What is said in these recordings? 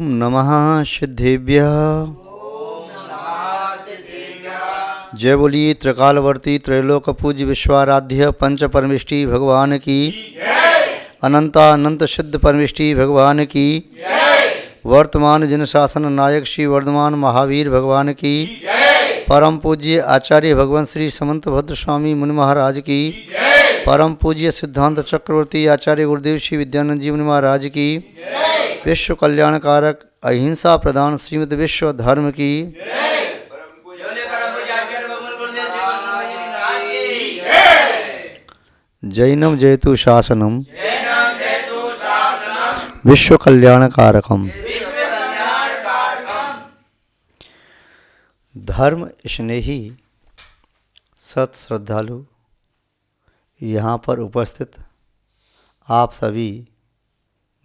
ओम नमः सिद्धेभ्यः। जय बोलिए त्रिकालवर्ती त्रैलोक पूज्य विश्वाराध्य पंच परमिष्टि भगवान की, अनंत सिद्ध परमिष्टि भगवान की, वर्तमान जिन शासन नायक श्री वर्धमान महावीर भगवान की, परम पूज्य आचार्य भगवान श्री समंत भद्र स्वामी मुनि महाराज की, परम पूज्य सिद्धांत चक्रवर्ती आचार्य गुरुदेव श्री विद्यानंद जी मुनि महाराज की, विश्व कल्याणकारक अहिंसा प्रधान श्रीमद विश्व धर्म की, जैनम जयतु शासनम विश्व कल्याणकारकम। धर्म स्नेही सत श्रद्धालु यहाँ पर उपस्थित आप सभी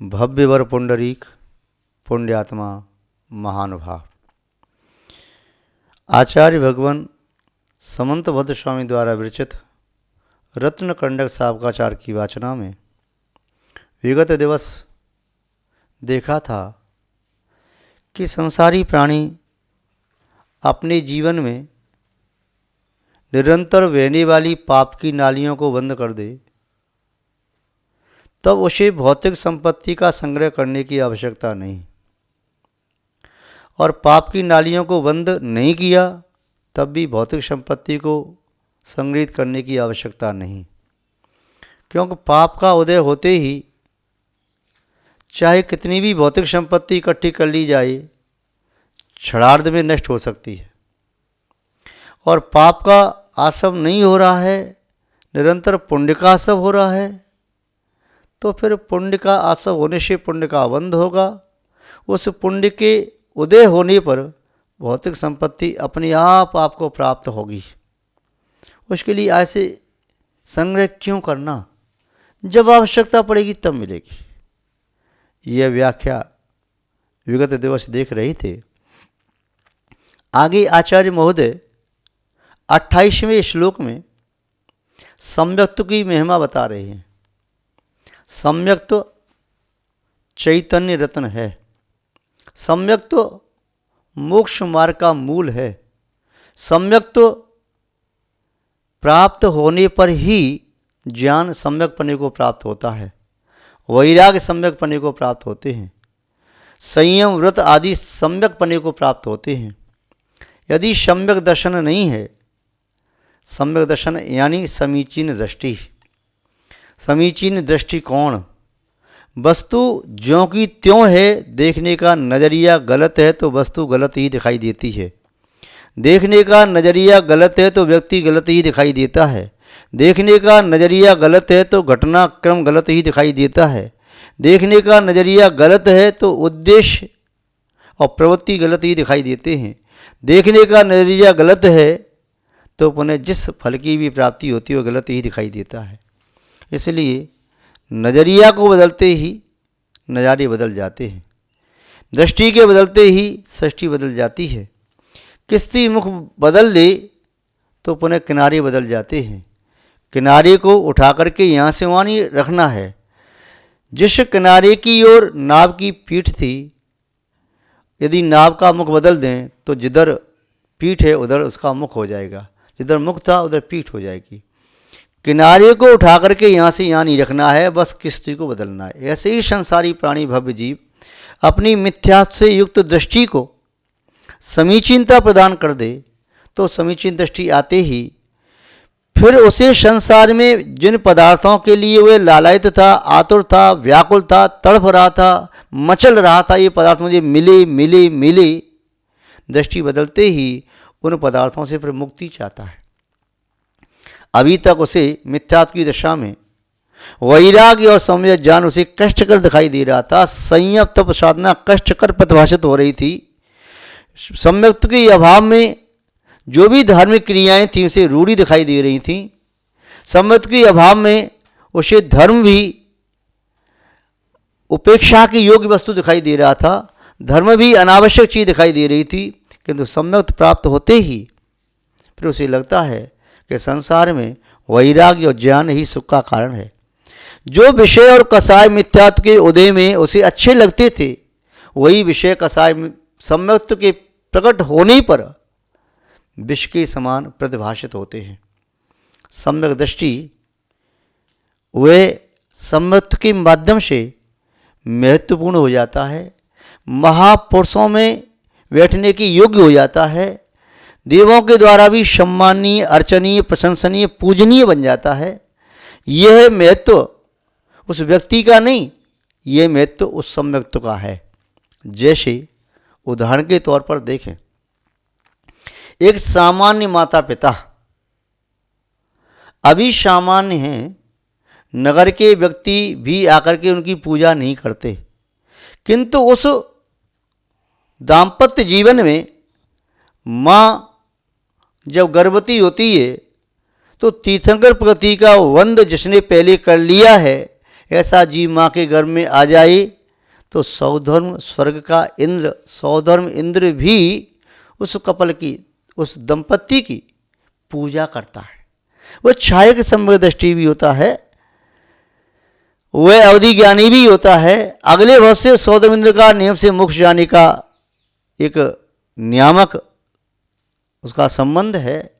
भव्यवर पुंडरीक पुण्यात्मा महानुभाव, आचार्य भगवान समंत भद्र स्वामी द्वारा विरचित रत्न कंडक साबकाचार की वाचना में विगत दिवस देखा था कि संसारी प्राणी अपने जीवन में निरंतर बहने वाली पाप की नालियों को बंद कर दे तब उसे भौतिक संपत्ति का संग्रह करने की आवश्यकता नहीं, और पाप की नालियों को बंद नहीं किया तब भी भौतिक संपत्ति को संग्रहित करने की आवश्यकता नहीं, क्योंकि पाप का उदय होते ही चाहे कितनी भी भौतिक संपत्ति इकट्ठी कर ली जाए क्षणार्ध में नष्ट हो सकती है। और पाप का आसव नहीं हो रहा है, निरंतर पुण्य का आसव हो रहा है, तो फिर पुण्य का आसव होने से पुण्य का बंध होगा। उस पुण्य के उदय होने पर भौतिक संपत्ति अपने आप आपको प्राप्त होगी। उसके लिए ऐसे संग्रह क्यों करना, जब आवश्यकता पड़ेगी तब मिलेगी। यह व्याख्या विगत दिवस देख रहे थे। आगे आचार्य महोदय 28वें श्लोक में सम्यक्त्व की महिमा बता रहे हैं। सम्यक्त्व चैतन्य रत्न है, सम्यक्त्व मोक्ष मार्ग का मूल है, सम्यक्त्व प्राप्त होने पर ही ज्ञान सम्यक पने को प्राप्त होता है, वैराग्य सम्यक पने को प्राप्त होते हैं, संयम व्रत आदि सम्यक पने को प्राप्त होते हैं। यदि सम्यक दर्शन नहीं है, सम्यक दर्शन यानी समीचीन दृष्टि, समीचीन दृष्टिकोण, वस्तु ज्यों की त्यों है, देखने का नज़रिया गलत है तो वस्तु गलत ही दिखाई देती है, देखने का नज़रिया गलत है तो व्यक्ति गलत ही दिखाई देता है, देखने का नज़रिया गलत है तो घटनाक्रम गलत ही दिखाई देता है, देखने का नज़रिया गलत है तो उद्देश्य और प्रवृत्ति गलत ही दिखाई देते हैं, देखने का नज़रिया गलत है तो पुनः जिस फल की भी प्राप्ति होती है वो गलत ही दिखाई देता है। इसलिए नज़रिया को बदलते ही नज़ारे बदल जाते हैं, दृष्टि के बदलते ही सृष्टि बदल जाती है। किस्ती मुख बदल ले तो पुनः किनारे बदल जाते हैं। किनारे को उठा करके यहाँ से वहाँ नहीं रखना है। जिस किनारे की ओर नाव की पीठ थी, यदि नाव का मुख बदल दें तो जिधर पीठ है उधर उसका मुख हो जाएगा, जिधर मुख था उधर पीठ हो जाएगी। किनारे को उठा करके यहाँ से यहाँ नहीं रखना है, बस किस्ती को बदलना है। ऐसे ही संसारी प्राणी भव्य जीव अपनी मिथ्या से युक्त दृष्टि को समीचीनता प्रदान कर दे तो समीचीन दृष्टि आते ही फिर उसे संसार में जिन पदार्थों के लिए वह लालायित था, आतुर था, व्याकुल था, तड़फ रहा था, मचल रहा था, ये पदार्थ मुझे मिले मिले मिले, दृष्टि बदलते ही उन पदार्थों से फिर मुक्ति चाहता है। अभी तक उसे मिथ्यात्व की दशा में वैराग्य और सम्यक ज्ञान उसे कष्टकर दिखाई दे रहा था। संयम तप साधना कष्टकर प्रतिभाषित हो रही थी। सम्यक्त्व के अभाव में जो भी धार्मिक क्रियाएं थीं उसे रूढ़ी दिखाई दे रही थीं। सम्यक्त्व के अभाव में उसे धर्म भी उपेक्षा की योग्य वस्तु दिखाई दे रहा था, धर्म भी अनावश्यक चीज़ दिखाई दे रही थी। किंतु सम्यक्त्व प्राप्त होते ही फिर उसे लगता है कि संसार में वैराग्य और ज्ञान ही सुख का कारण है। जो विषय और कसाय मिथ्यात्व के उदय में उसे अच्छे लगते थे वही विषय कसाय सम्यक्त्व के प्रकट होने पर विष के समान प्रतिभाषित होते हैं। सम्यक दृष्टि वे सम्यक्त्व के माध्यम से महत्वपूर्ण हो जाता है, महापुरुषों में बैठने के योग्य हो जाता है, देवों के द्वारा भी सम्माननीय, अर्चनीय, प्रशंसनीय, पूजनीय बन जाता है। यह महत्व उस व्यक्ति का नहीं, यह महत्व उस सम्यक्त्व का है। जैसे उदाहरण के तौर पर देखें, एक सामान्य माता पिता अभी सामान्य हैं, नगर के व्यक्ति भी आकर के उनकी पूजा नहीं करते, किंतु उस दाम्पत्य जीवन में माँ जब गर्भवती होती है तो तीर्थंकर प्रगति का वंद जिसने पहले कर लिया है, ऐसा जीव माँ के गर्भ में आ जाए तो सौधर्म स्वर्ग का इंद्र, सौधर्म इंद्र भी उस कपल की, उस दंपत्ति की पूजा करता है। वह छाया के सम्यक दृष्टि भी होता है, वह अवधि ज्ञानी भी होता है। अगले वर्ष से सौधर्म इंद्र का नियम से मोक्ष जाने का एक नियामक उसका संबंध है,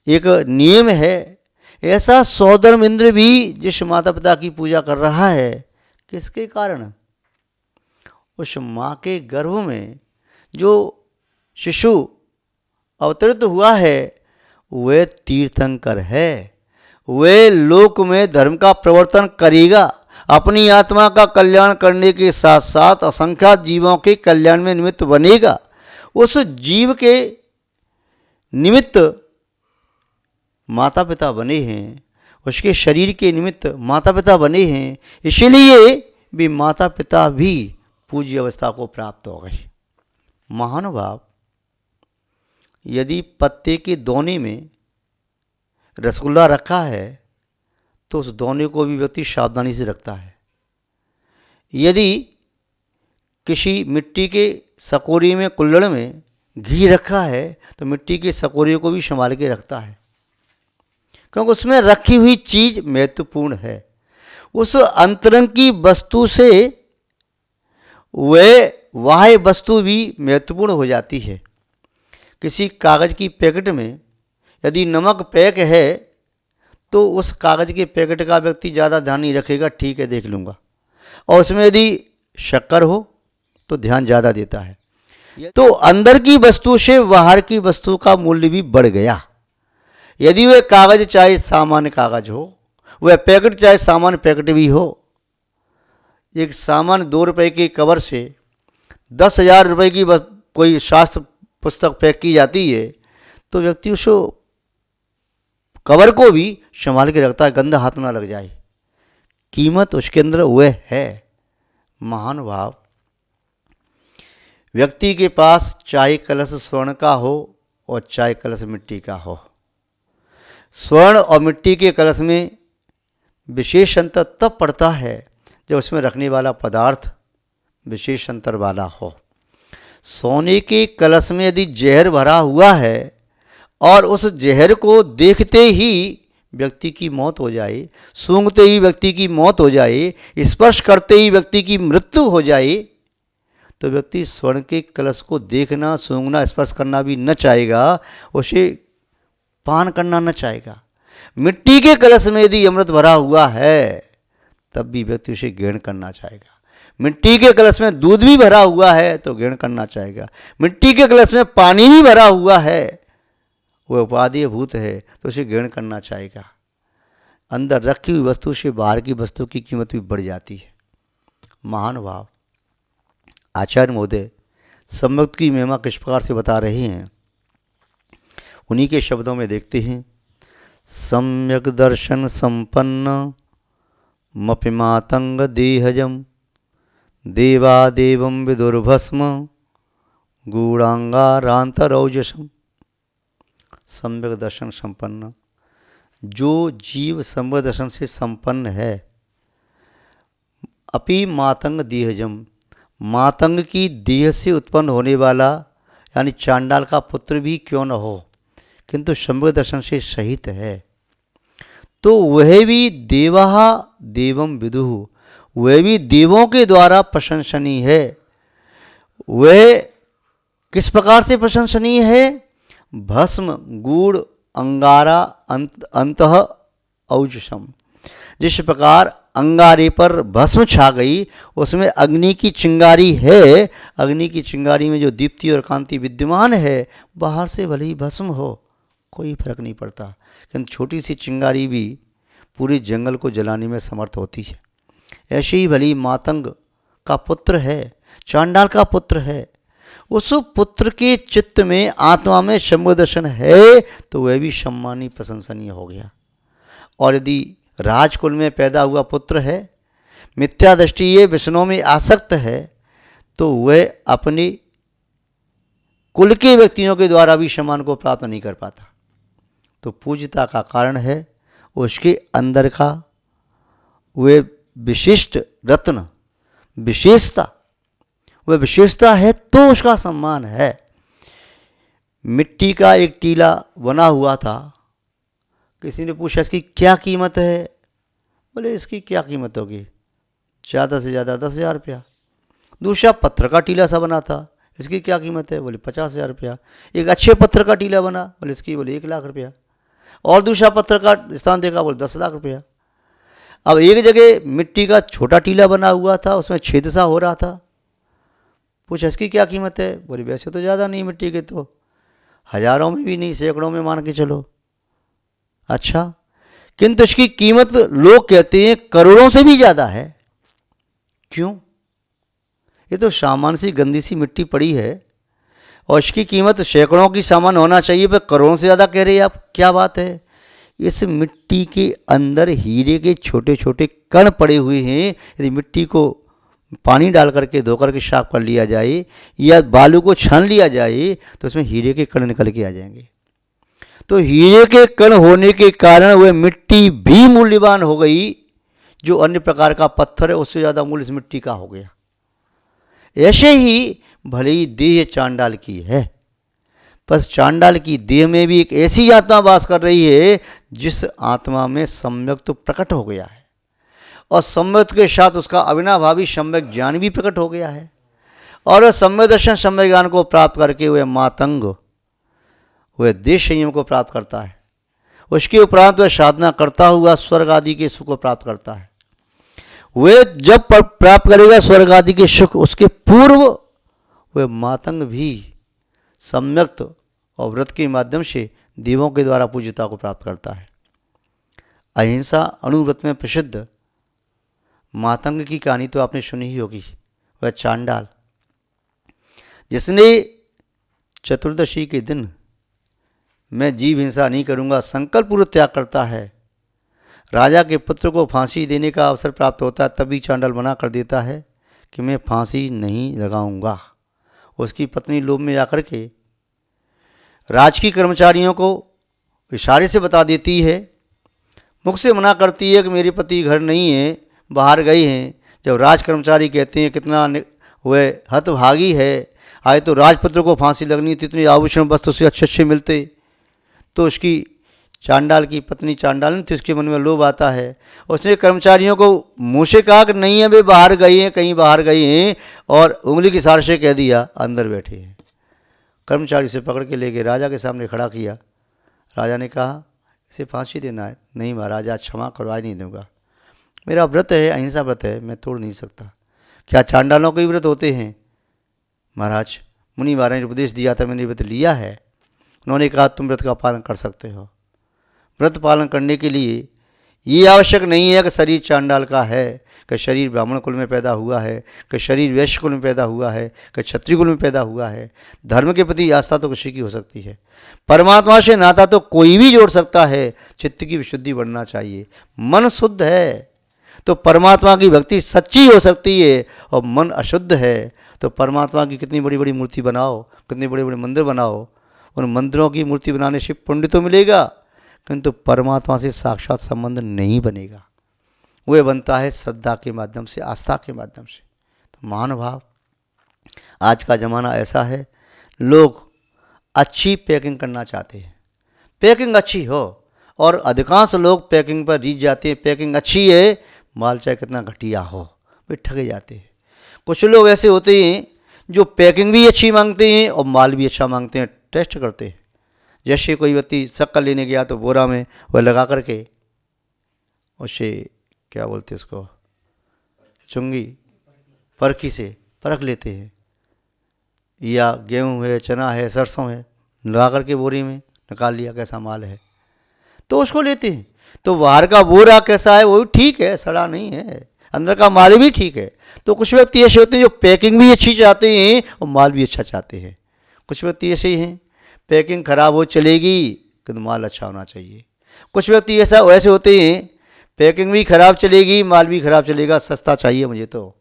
एक नियम है। ऐसा सौधर्म इंद्र भी जिस माता पिता की पूजा कर रहा है, किसके कारण? उस माँ के गर्भ में जो शिशु अवतरित हुआ है वह तीर्थंकर है, वह लोक में धर्म का प्रवर्तन करेगा, अपनी आत्मा का कल्याण करने के साथ साथ असंख्यात जीवों के कल्याण में निमित्त बनेगा। उस जीव के निमित्त माता पिता बने हैं, उसके शरीर के निमित्त माता पिता बने हैं, इसीलिए भी माता पिता भी पूज्य अवस्था को प्राप्त हो गए। महानुभाव, यदि पत्ते के दोने में रसगुल्ला रखा है तो उस दोने को भी व्यक्ति सावधानी से रखता है। यदि किसी मिट्टी के सकोरी में, कुल्हड़ में घी रखा है तो मिट्टी के सकोरे को भी संभाल के रखता है, क्योंकि उसमें रखी हुई चीज़ महत्वपूर्ण है। उस अंतरंग की वस्तु से वह बाह्य वस्तु भी महत्वपूर्ण हो जाती है। किसी कागज़ की पैकेट में यदि नमक पैक है तो उस कागज़ के पैकेट का व्यक्ति ज़्यादा ध्यान नहीं रखेगा, ठीक है देख लूँगा, और उसमें यदि शक्कर हो तो ध्यान ज़्यादा देता है। तो अंदर की वस्तु से बाहर की वस्तु का मूल्य भी बढ़ गया। यदि वह कागज़ चाहे सामान्य कागज़ हो, वह पैकेट चाहे सामान्य पैकेट भी हो, एक सामान्य 2 रुपये के कवर से 10,000 रुपये की कोई शास्त्र पुस्तक पैक की जाती है तो व्यक्ति उस कवर को भी संभाल के रखता है, गंदा हाथ ना लग जाए। कीमत उसके अंदर वह है। महानुभाव, व्यक्ति के पास चाहे कलश स्वर्ण का हो और चाहे कलश मिट्टी का हो, स्वर्ण और मिट्टी के कलश में विशेष अंतर तब पड़ता है जब उसमें रखने वाला पदार्थ विशेष अंतर वाला हो। सोने के कलश में यदि जहर भरा हुआ है और उस जहर को देखते ही व्यक्ति की मौत हो जाए, सूंघते ही व्यक्ति की मौत हो जाए, स्पर्श करते ही व्यक्ति की मृत्यु हो जाए, तो व्यक्ति स्वर्ण के कलश को देखना, सूंघना, स्पर्श करना भी न चाहेगा, उसे पान करना न चाहेगा। मिट्टी के कलश में यदि अमृत भरा हुआ है तब भी व्यक्ति उसे ग्रहण करना चाहेगा। मिट्टी के कलश में दूध भी भरा हुआ है तो ग्रहण करना चाहेगा। मिट्टी के कलश में पानी भी भरा हुआ है, वह उपादेय भूत है तो उसे ग्रहण करना चाहेगा। अंदर रखी हुई वस्तु से बाहर की वस्तु की कीमत भी बढ़ जाती है। महानुभाव, आचार्य महोदय सम्यक की महिमा किस प्रकार से बता रहे हैं, उन्हीं के शब्दों में देखते हैं। सम्यक दर्शन संपन्न मपिमातंग देहजम देवादेवं विदुर्भस्म गूढ़ांगारांतरौजसम। सम्यक दर्शन संपन्न, जो जीव सम्यक दर्शन से संपन्न है, अपि मातंग देहजम, मातंग की देह से उत्पन्न होने वाला यानी चांडाल का पुत्र भी क्यों न हो, किंतु सम्यक दर्शन से सहित है, तो वह भी देवा देवम विदुः, वह भी देवों के द्वारा प्रशंसनीय है। वह किस प्रकार से प्रशंसनीय है? भस्म गूढ़ अंगारा अंतः औजसम। जिस प्रकार अंगारे पर भस्म छा गई, उसमें अग्नि की चिंगारी है, अग्नि की चिंगारी में जो दीप्ति और कांति विद्यमान है, बाहर से भले ही भस्म हो कोई फर्क नहीं पड़ता, किंतु छोटी सी चिंगारी भी पूरे जंगल को जलाने में समर्थ होती है। ऐसे ही भली मातंग का पुत्र है, चांडाल का पुत्र है, उस पुत्र के चित्त में आत्मा में शंभु दर्शन है तो वह भी सम्मानी प्रशंसनीय हो गया। और यदि राजकुल में पैदा हुआ पुत्र है, मिथ्या दृष्टि ये विष्णु में आसक्त है, तो वह अपने कुल के व्यक्तियों के द्वारा भी सम्मान को प्राप्त नहीं कर पाता। तो पूज्यता का कारण है उसके अंदर का वह विशिष्ट रत्न, विशेषता, वह विशेषता है तो उसका सम्मान है। मिट्टी का एक टीला बना हुआ था, किसी ने पूछा इसकी क्या कीमत है? बोले इसकी क्या कीमत होगी, ज़्यादा से ज़्यादा 10,000 रुपया। दूसरा पत्थर का टीला सा बना था, इसकी क्या कीमत है? बोले 50,000 रुपया। एक अच्छे पत्थर का टीला बना, बोले इसकी, बोले 1 लाख रुपया। और दूसरा पत्थर का स्थान देखा, बोले 10 लाख रुपया। अब एक जगह मिट्टी का छोटा टीला बना हुआ था, उसमें छेद सा हो रहा था, पूछा इसकी क्या कीमत है? बोले वैसे तो ज़्यादा नहीं, मिट्टी के तो हज़ारों में भी नहीं, सैकड़ों में मान के चलो। अच्छा, किंतु इसकी कीमत लोग कहते हैं करोड़ों से भी ज़्यादा है। क्यों? ये तो सामान्य सी गंदी सी मिट्टी पड़ी है और इसकी कीमत सैकड़ों की सामान होना चाहिए, पर करोड़ों से ज़्यादा कह रहे हैं आप, क्या बात है? इस मिट्टी के अंदर हीरे के छोटे छोटे कण पड़े हुए हैं। यदि मिट्टी को पानी डाल करके धो करके साफ कर लिया जाए या बालू को छान लिया जाए तो इसमें हीरे के कण निकल के आ जाएंगे। तो हीरे के कण होने के कारण वह मिट्टी भी मूल्यवान हो गई, जो अन्य प्रकार का पत्थर है उससे ज़्यादा मूल्य इस मिट्टी का हो गया। ऐसे ही भले ही देह चांडाल की है, पर चांडाल की देह में भी एक ऐसी आत्मा वास कर रही है जिस आत्मा में सम्यक तो प्रकट हो गया है, और सम्यक के साथ उसका अविनाभावी सम्यक ज्ञान भी प्रकट हो गया है। और सम्यक दर्शन सम्यक ज्ञान को प्राप्त करके वह मातंग, वह देश संयम को प्राप्त करता है। उसके उपरांत वह साधना करता हुआ स्वर्ग आदि के सुख को प्राप्त करता है। वह जब प्राप्त करेगा स्वर्ग आदि के सुख, उसके पूर्व वह मातंग भी सम्यक्त और व्रत के माध्यम से देवों के द्वारा पूज्यता को प्राप्त करता है। अहिंसा अणुव्रत में प्रसिद्ध मातंग की कहानी तो आपने सुनी ही होगी। वह चांडाल जिसने चतुर्दशी के दिन मैं जीव हिंसा नहीं करूंगा संकल्प पूर्वक त्याग करता है, राजा के पुत्र को फांसी देने का अवसर प्राप्त होता है, तभी चांडाल मना कर देता है कि मैं फांसी नहीं लगाऊंगा। उसकी पत्नी लोभ में आकर के राजकीय कर्मचारियों को इशारे से बता देती है, मुख से मना करती है कि मेरे पति घर नहीं है, बाहर गए हैं। जब राज कर्मचारी कहते हैं कितना वह हतभागी है, आए तो राजपुत्र को फांसी लगनी थी, इतने आभूषण वस्त्र से अच्छे अच्छे मिलते। तो उसकी चांडाल की पत्नी चांडाल थी, उसके मन में लोभ आता है। उसने कर्मचारियों को मुँह से कहा कि नहीं है वे बाहर गए हैं, कहीं बाहर गए हैं, और उंगली के इशारे से कह दिया अंदर बैठे हैं। कर्मचारी से पकड़ के ले गए, राजा के सामने खड़ा किया। राजा ने कहा इसे फांसी देना है। नहीं महाराज, आज क्षमा करवा नहीं दूंगा, मेरा व्रत है, अहिंसा व्रत है, मैं तोड़ नहीं सकता। क्या चांडालों के व्रत होते हैं? महाराज मुनि महाराज ने उपदेश दिया था, मैंने व्रत लिया है। उन्होंने कहा तुम व्रत का पालन कर सकते हो। व्रत पालन करने के लिए ये आवश्यक नहीं है कि शरीर चांडाल का है, कि शरीर ब्राह्मण कुल में पैदा हुआ है, कि शरीर वैश्य कुल में पैदा हुआ है, कि क्षत्रिय कुल में पैदा हुआ है। धर्म के प्रति आस्था तो किसी की हो सकती है, परमात्मा से नाता तो कोई भी जोड़ सकता है। चित्त की विशुद्धि बढ़ना चाहिए। मन शुद्ध है तो परमात्मा की भक्ति सच्ची हो सकती है, और मन अशुद्ध है तो परमात्मा की कितनी बड़ी बड़ी मूर्ति बनाओ, कितने बड़े बड़े मंदिर बनाओ, उन मंदिरों की मूर्ति बनाने से पुण्य तो मिलेगा, किंतु परमात्मा से साक्षात संबंध नहीं बनेगा। वह बनता है श्रद्धा के माध्यम से, आस्था के माध्यम से। तो महानुभाव, आज का ज़माना ऐसा है, लोग अच्छी पैकिंग करना चाहते हैं, पैकिंग अच्छी हो, और अधिकांश लोग पैकिंग पर रीझ जाते हैं। पैकिंग अच्छी है, माल चाहे कितना घटिया हो, वे ठगे जाते हैं। कुछ लोग ऐसे होते हैं जो पैकिंग भी अच्छी मांगते हैं और माल भी अच्छा मांगते हैं, टेस्ट करते हैं। जैसे कोई व्यक्ति शक्कर लेने गया तो बोरा में वह लगा करके उसे क्या बोलते हैं उसको, चुंगी परखी से परख लेते हैं, या गेहूँ है, चना है, सरसों है, लगा करके बोरी में निकाल लिया कैसा माल है तो उसको लेते हैं। तो बाहर का बोरा कैसा है वो भी ठीक है, सड़ा नहीं है, अंदर का माल भी ठीक है। तो कुछ व्यक्ति ऐसे होते हैं जो पैकिंग भी अच्छी चाहते हैं और माल भी अच्छा चाहते हैं। कुछ व्यक्ति ऐसे ही हैं, पैकिंग खराब हो चलेगी किंतु माल अच्छा होना चाहिए। कुछ व्यक्ति ऐसे होते हैं, पैकिंग भी खराब चलेगी, माल भी खराब चलेगा, सस्ता चाहिए मुझे। तो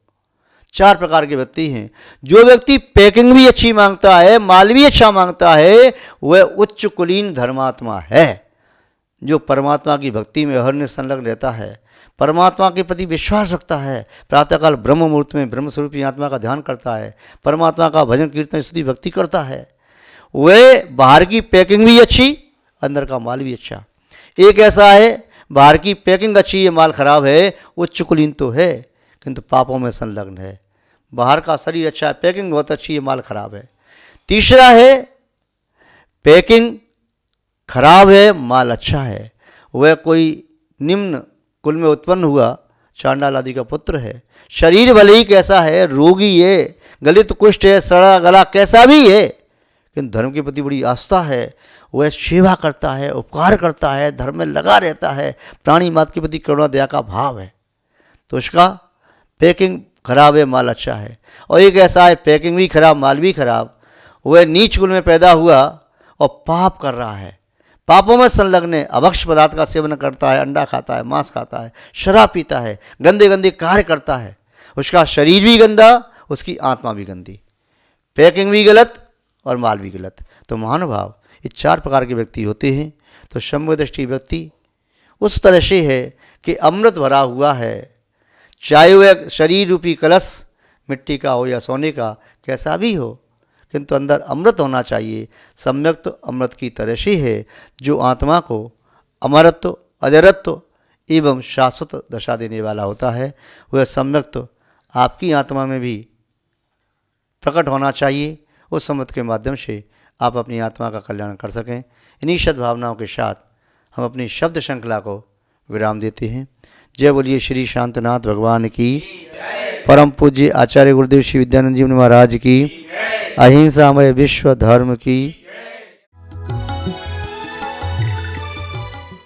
4 प्रकार के व्यक्ति हैं। जो व्यक्ति पैकिंग भी अच्छी मांगता है, माल भी अच्छा मांगता है, वह उच्च कुलीन धर्मात्मा है, जो परमात्मा की भक्ति में हरने संलग्न रहता है, परमात्मा के प्रति विश्वास रखता है, प्रातःकाल ब्रह्म मुहूर्त में ब्रह्म स्वरूपी आत्मा का ध्यान करता है, परमात्मा का भजन कीर्तन स्तुति भक्ति करता है। वह बाहर की पैकिंग भी अच्छी, अंदर का माल भी अच्छा। एक ऐसा है बाहर की पैकिंग अच्छी है, माल खराब है, उच्च कुलीन तो है किंतु पापों में संलग्न है। बाहर का शरीर अच्छा है, पैकिंग बहुत अच्छी है, माल खराब है। तीसरा है पैकिंग खराब है, माल अच्छा है, वह कोई निम्न कुल में उत्पन्न हुआ, चांडाल आदि का पुत्र है, शरीर भले ही कैसा है, रोगी है, गलित कुष्ठ है, सड़ा गला कैसा भी है, किंतु धर्म के प्रति बड़ी आस्था है, वह सेवा करता है, उपकार करता है, धर्म में लगा रहता है, प्राणी मात्र के प्रति करुणा दया का भाव है, तो उसका पैकिंग खराब है, माल अच्छा है। और एक ऐसा है पैकिंग भी खराब, माल भी खराब, वह नीच कुल में पैदा हुआ और पाप कर रहा है, पापों में संलग्न है, अभक्ष पदार्थ का सेवन करता है, अंडा खाता है, मांस खाता है, शराब पीता है, गंदे गंदे कार्य करता है, उसका शरीर भी गंदा, उसकी आत्मा भी गंदी, पैकिंग भी गलत और माल भी गलत। तो महानुभाव ये 4 प्रकार के व्यक्ति होते हैं। तो शंभुदृष्टि व्यक्ति उस तरह से है कि अमृत भरा हुआ है, चाहे वह शरीर रूपी कलश मिट्टी का हो या सोने का, कैसा भी हो, किंतु अंदर अमृत होना चाहिए। सम्यक तो अमृत की तरह से है, जो आत्मा को अमरत्व, अजरत्व एवं शाश्वत दशा देने वाला होता है, वह सम्यक तो आपकी आत्मा में भी प्रकट होना चाहिए। उस सम्मत के माध्यम से आप अपनी आत्मा का कल्याण कर सकें। इन्हीं सद्भावनाओं के साथ हम अपनी शब्द श्रृंखला को विराम देते हैं। जय बोलिए श्री शांतनाथ भगवान की, परम पूज्य आचार्य गुरुदेव श्री विद्यानंद जी महाराज की, अहिंसामय विश्व धर्म की।